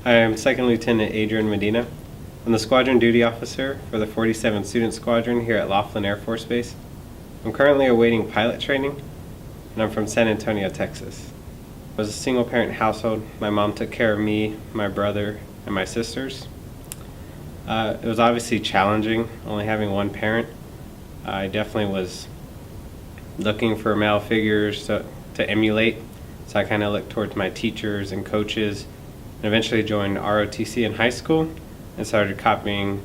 I am Second Lieutenant Adrian Medina. I'm the Squadron Duty Officer for the 47th Student Squadron here at Laughlin Air Force Base. I'm currently awaiting pilot training, and I'm from San Antonio, Texas. I was a single-parent household. My mom took care of me, my brother, and my sisters. It was obviously challenging, only having one parent. I definitely was looking for male figures to emulate, so I kind of looked towards my teachers and coaches, and eventually joined ROTC in high school and started copying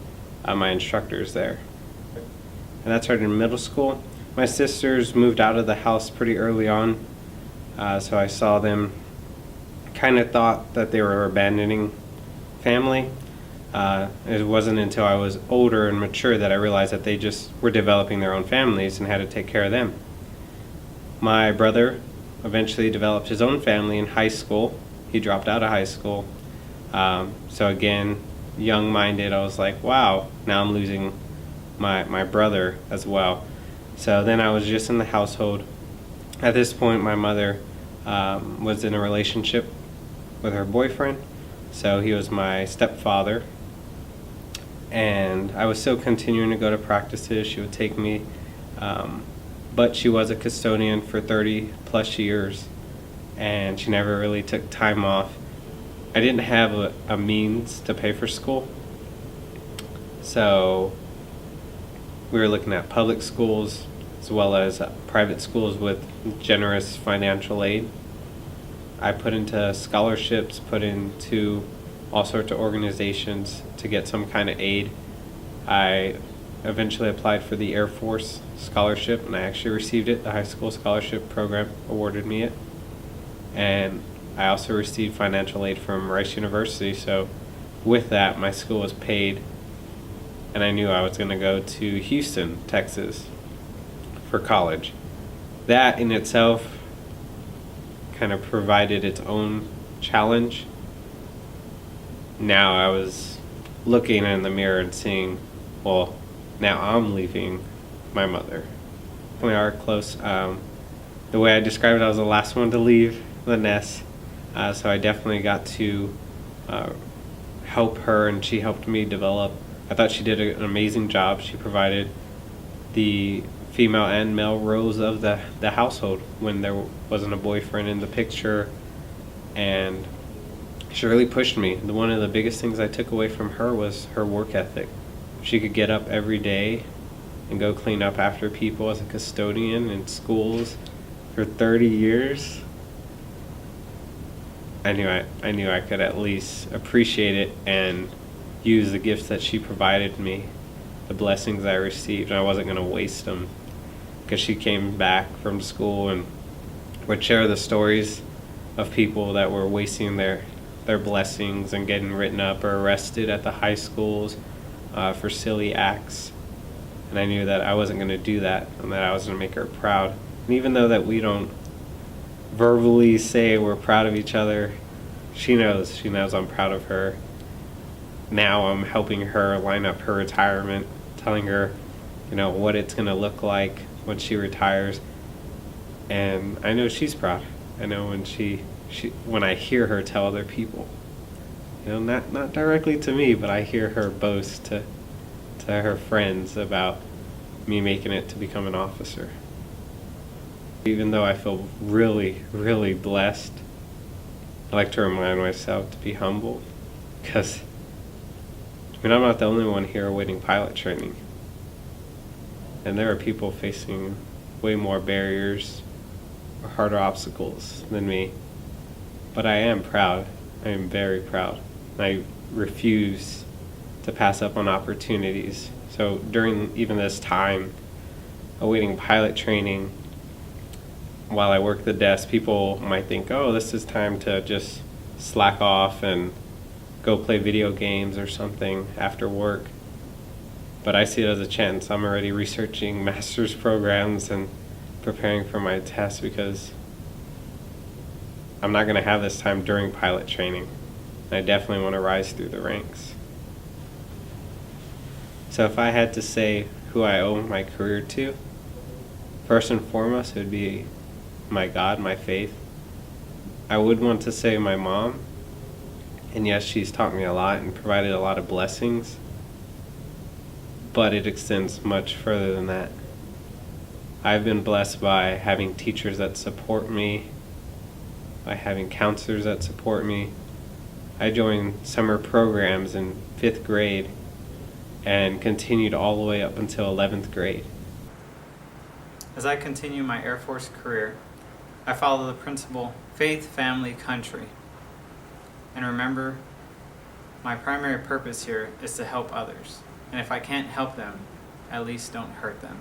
my instructors there. And that started in middle school. My sisters moved out of the house pretty early on, so I saw them, kind of thought that they were abandoning family. It wasn't until I was older and mature that I realized that they just were developing their own families and had to take care of them. My brother eventually developed his own family in high school. He dropped out of high school. So again, young-minded, I was like, wow, now I'm losing my brother as well. So then I was just in the household. At this point, my mother was in a relationship with her boyfriend, so he was my stepfather. And I was still continuing to go to practices. She would take me, but she was a custodian for 30 plus years, and she never really took time off. I didn't have a means to pay for school, so we were looking at public schools as well as private schools with generous financial aid. I put into scholarships, put into all sorts of organizations to get some kind of aid. I eventually applied for the Air Force scholarship, and I actually received it. The high school scholarship program awarded me it. And I also received financial aid from Rice University, so with that, my school was paid, and I knew I was going to go to Houston, Texas for college. That in itself kind of provided its own challenge. Now I was looking in the mirror and seeing, well, now I'm leaving my mother. We are close. The way I described it, I was the last one to leave the nest. So I definitely got to help her, and she helped me develop. I thought she did an amazing job. She provided the female and male roles of the household when there wasn't a boyfriend in the picture, and she really pushed me. One of the biggest things I took away from her was her work ethic. She could get up every day and go clean up after people as a custodian in schools for 30 years. I knew I could at least appreciate it and use the gifts that she provided me, the blessings I received, and I wasn't going to waste them, because she came back from school and would share the stories of people that were wasting their blessings and getting written up or arrested at the high schools for silly acts. And I knew that I wasn't going to do that, and that I was going to make her proud. And even though that we don't verbally say we're proud of each other, she knows I'm proud of her. Now I'm helping her line up her retirement, telling her, what it's going to look like when she retires. And I know she's proud. I know when I hear her tell other people, not directly to me, but I hear her boast to her friends about me making it to become an officer. Even though I feel really, really blessed, I like to remind myself to be humble, because I'm not the only one here awaiting pilot training. And there are people facing way more barriers or harder obstacles than me. But I am proud. I am very proud. I refuse to pass up on opportunities. So during even this time awaiting pilot training, while I work the desk, people might think, oh, this is time to just slack off and go play video games or something after work. But I see it as a chance. I'm already researching master's programs and preparing for my tests, because I'm not going to have this time during pilot training. I definitely want to rise through the ranks. So if I had to say who I owe my career to, first and foremost, it would be my God, my faith. I would want to say my mom, And yes, she's taught me a lot and provided a lot of blessings, but it extends much further than that. I've been blessed by having teachers that support me, by having counselors that support me. I joined summer programs in 5th grade and continued all the way up until 11th grade. As I continue my Air Force career, I follow the principle, faith, family, country. And remember, my primary purpose here is to help others. And if I can't help them, at least don't hurt them.